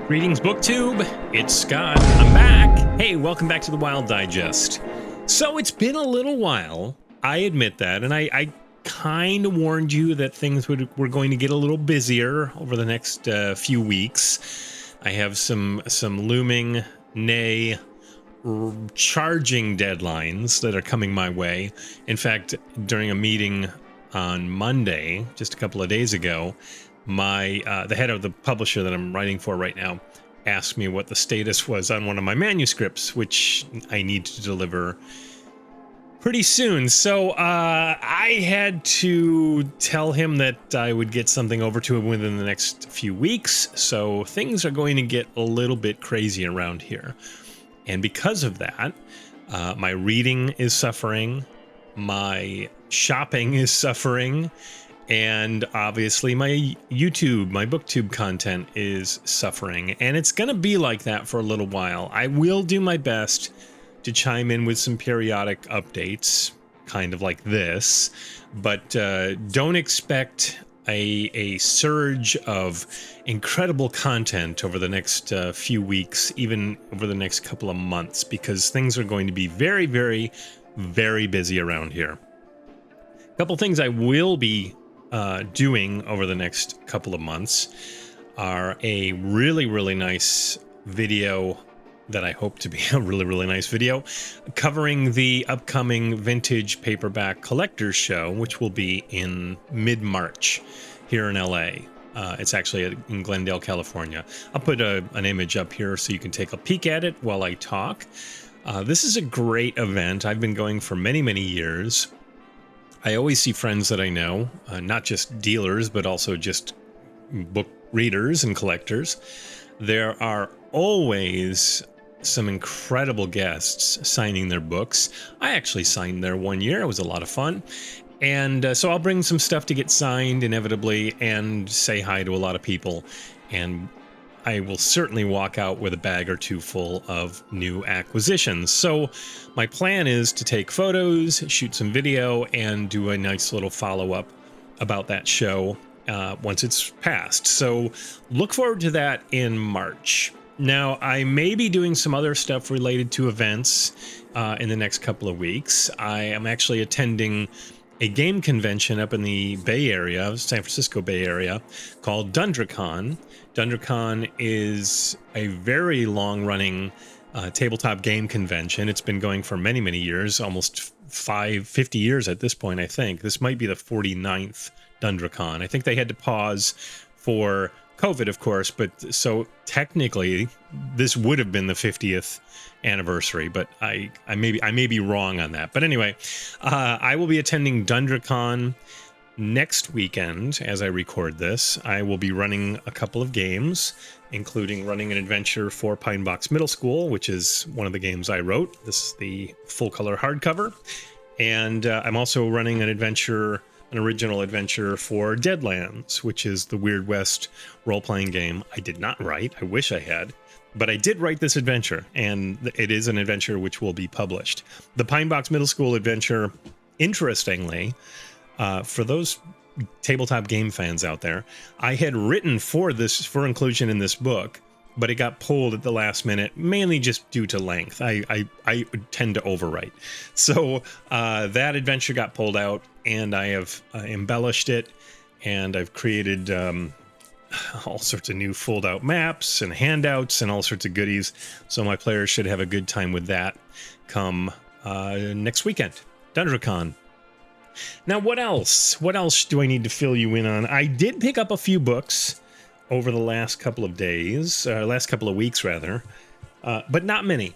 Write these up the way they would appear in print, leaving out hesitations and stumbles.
Greetings, BookTube. It's Scott. I'm back. Hey, welcome back to the Wild Digest. So it's been a little while. I admit that, and I kind of warned you that things were going to get a little busier over the next few weeks. I have some looming, charging deadlines that are coming my way. In fact, during a meeting on Monday, just a couple of days ago, the head of the publisher that I'm writing for right now asked me what the status was on one of my manuscripts, which I need to deliver pretty soon. So I had to tell him that I would get something over to him within the next few weeks. So things are going to get a little bit crazy around here. And because of that, my reading is suffering, my shopping is suffering, and obviously my BookTube content is suffering. And it's going to be like that for a little while. I will do my best to chime in with some periodic updates, kind of like this, but don't expect a surge of incredible content over the next few weeks, even over the next couple of months, because things are going to be very, very, very busy around here. A couple things I will be doing over the next couple of months are a really, really nice video that I hope to be a really, really nice video covering the upcoming vintage paperback collectors show, which will be in mid-March here in LA. It's actually in Glendale, California. I'll put an image up here so you can take a peek at it while I talk. This is a great event. I've been going for many, many years. I always see friends that I know, not just dealers, but also just book readers and collectors. There are always some incredible guests signing their books. I actually signed there one year. It was a lot of fun. And so I'll bring some stuff to get signed inevitably and say hi to a lot of people. And I will certainly walk out with a bag or two full of new acquisitions. So my plan is to take photos, shoot some video, and do a nice little follow-up about that show once it's passed. So look forward to that in March. Now, I may be doing some other stuff related to events in the next couple of weeks. I am actually attending a game convention up in the Bay Area, San Francisco Bay Area, called DundraCon. DundraCon is a very long-running tabletop game convention. It's been going for many, many years, almost 50 years at this point, I think. This might be the 49th DundraCon. I think they had to pause for COVID, of course, but so technically this would have been the 50th anniversary, but I may be wrong on that. But anyway, I will be attending DundraCon next weekend as I record this. I will be running a couple of games, including running an adventure for Pine Box Middle School, which is one of the games I wrote. This is the full color hardcover. And I'm also running an original adventure for Deadlands, which is the Weird West role-playing game I did not write. I wish I had. But I did write this adventure, and it is an adventure which will be published. The Pine Box Middle School adventure, interestingly, for those tabletop game fans out there, I had written for inclusion in this book, but it got pulled at the last minute, mainly just due to length. I tend to overwrite. So that adventure got pulled out, and I have embellished it, and I've created all sorts of new fold-out maps and handouts and all sorts of goodies. So my players should have a good time with that come next weekend, DundraCon. Now, what else? What else do I need to fill you in on? I did pick up a few books over the last couple of weeks, but not many.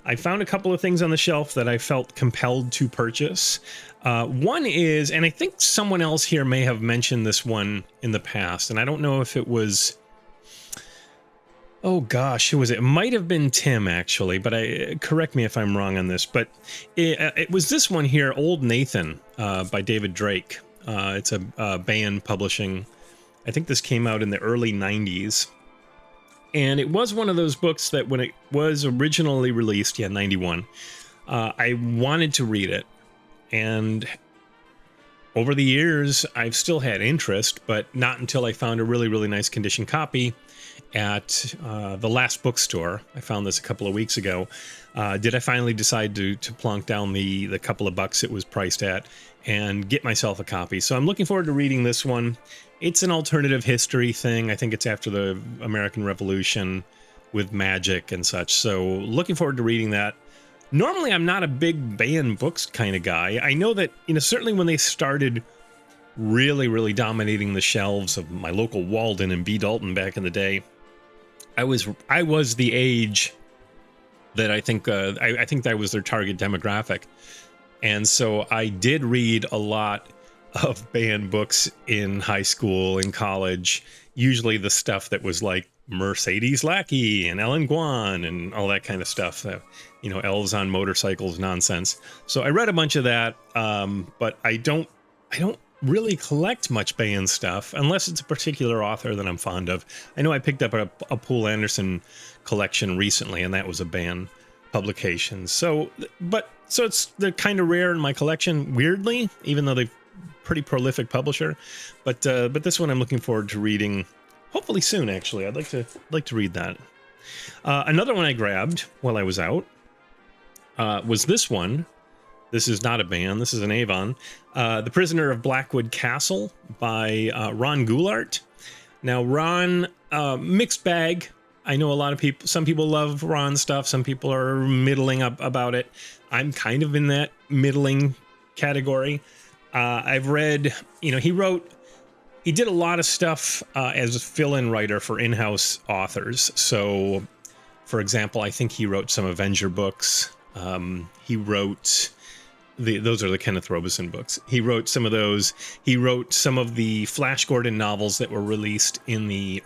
I found a couple of things on the shelf that I felt compelled to purchase. One is, and I think someone else here may have mentioned this one in the past, and I don't know if it was, oh gosh, who was it? It might have been Tim, actually, but correct me if I'm wrong on this, but it was this one here, Old Nathan, by David Drake. It's a band publishing. I think this came out in the early 90s. And it was one of those books that when it was originally released, 91, I wanted to read it. And over the years, I've still had interest, but not until I found a really, really nice condition copy at the last bookstore. I found this a couple of weeks ago. Did I finally decide to plonk down the couple of bucks it was priced at and get myself a copy? So I'm looking forward to reading this one. It's an alternative history thing. I think it's after the American Revolution with magic and such. So looking forward to reading that. Normally, I'm not a big banned books kind of guy. I know that, certainly when they started really dominating the shelves of my local Walden and B. Dalton back in the day, I was the age that I think that was their target demographic. And so I did read a lot of banned books in high school, in college, usually the stuff that was like Mercedes Lackey and Ellen Guan and all that kind of stuff, elves on motorcycles nonsense. So I read a bunch of that, but I don't really collect much banned stuff unless it's a particular author that I'm fond of. I know I picked up a Poul Anderson collection recently, and that was a banned publication. So they're kind of rare in my collection, weirdly, even though they're pretty prolific publisher. But this one I'm looking forward to reading, hopefully soon. Actually, I'd like to read that. Another one I grabbed while I was out was this one. This is not a band. This is an Avon. The Prisoner of Blackwood Castle by Ron Goulart. Now, Ron, mixed bag. I know a lot of people, some people love Ron stuff. Some people are middling up about it. I'm kind of in that middling category. I've read, he did a lot of stuff as a fill-in writer for in-house authors. So, for example, I think he wrote some Avenger books. He wrote... those are the Kenneth Robeson books. He wrote some of those. He wrote some of the Flash Gordon novels that were released in the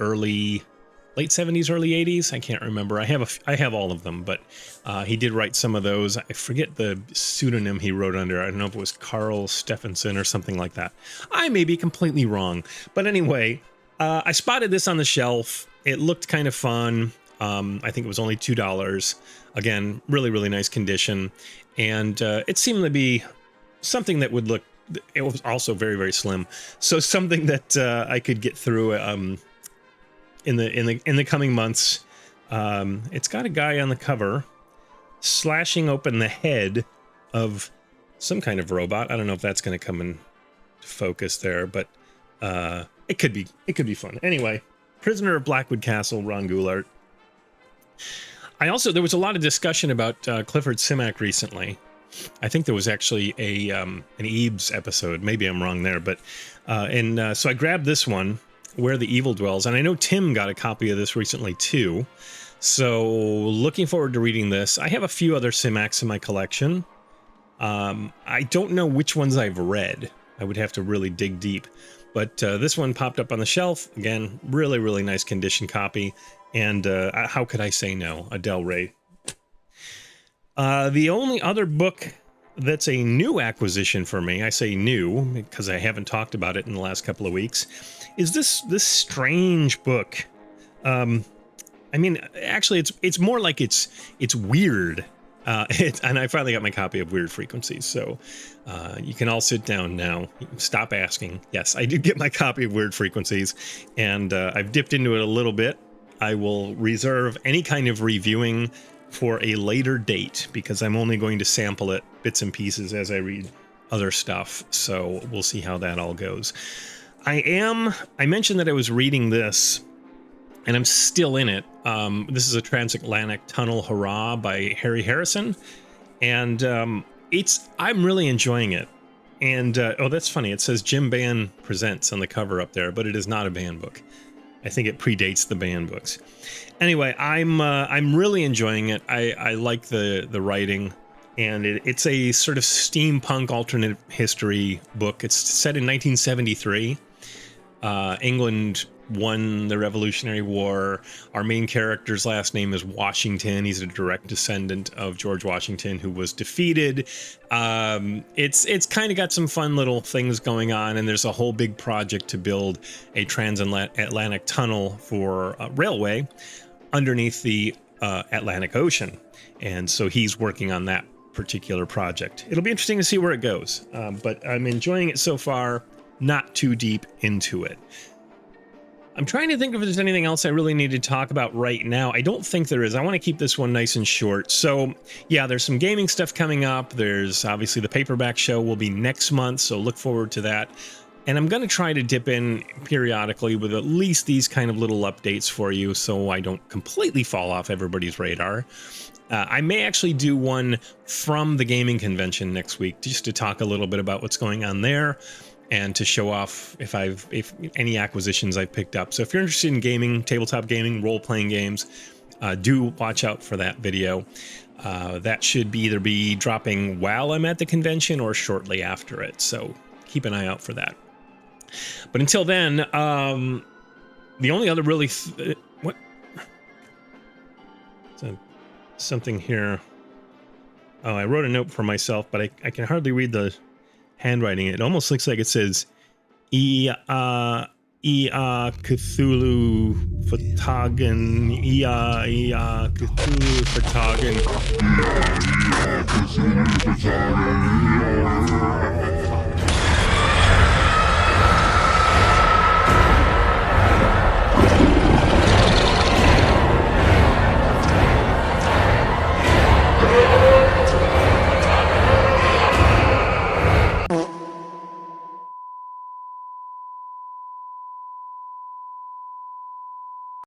late 70s, early 80s. I can't remember. I have all of them, but he did write some of those. I forget the pseudonym he wrote under. I don't know if it was Carl Stephenson or something like that. I may be completely wrong. But anyway, I spotted this on the shelf. It looked kind of fun. I think it was only $2. Again, really nice condition. And it seemed to be something that would look, it was also very slim. So something that I could get through in the coming months. It's got a guy on the cover slashing open the head of some kind of robot. I don't know if that's going to come in focus there, but it could be fun. Anyway, Prisoner of Blackwood Castle, Ron Goulart. There was a lot of discussion about Clifford Simak recently. I think there was actually an Eames episode. Maybe I'm wrong there, but so I grabbed this one, Where the Evil Dwells, and I know Tim got a copy of this recently too. So looking forward to reading this. I have a few other Simaks in my collection. I don't know which ones I've read. I would have to really dig deep. But this one popped up on the shelf. Again, really nice condition copy. And how could I say no? A Del Rey. The only other book that's a new acquisition for me, I say new because I haven't talked about it in the last couple of weeks, is this strange book. Actually, it's more like it's weird. And I finally got my copy of Weird Frequencies, so you can all sit down now. Stop asking. Yes, I did get my copy of Weird Frequencies, and I've dipped into it a little bit. I will reserve any kind of reviewing for a later date because I'm only going to sample it bits and pieces as I read other stuff. So we'll see how that all goes. I mentioned that I was reading this, and I'm still in it. This is a Transatlantic Tunnel Hurrah by Harry Harrison, and I'm really enjoying it. And that's funny. It says Jim Bann Presents on the cover up there, but it is not a Bann book. I think it predates the Bann books. Anyway, I'm really enjoying it. I like the writing, and it's a sort of steampunk alternate history book. It's set in 1973. England won the Revolutionary War. Our main character's last name is Washington. He's a direct descendant of George Washington, who was defeated. It's kind of got some fun little things going on, and there's a whole big project to build a transatlantic tunnel for railway underneath the Atlantic Ocean. And so he's working on that particular project. It'll be interesting to see where it goes, but I'm enjoying it so far, not too deep into it. I'm trying to think if there's anything else I really need to talk about right now. I don't think there is. I want to keep this one nice and short. So yeah, there's some gaming stuff coming up. There's obviously the paperback show will be next month, so look forward to that. And I'm going to try to dip in periodically with at least these kind of little updates for you so I don't completely fall off everybody's radar. I may actually do one from the gaming convention next week just to talk a little bit about what's going on there and to show off if any acquisitions I've picked up. So if you're interested in gaming, tabletop gaming, role-playing games, do watch out for that video. That should either be dropping while I'm at the convention or shortly after it. So keep an eye out for that. But until then, the only other really what? Something here. Oh, I wrote a note for myself, but I can hardly read the handwriting. It almost looks like it says Cthulhu Fatagan Cthulhu Fatagan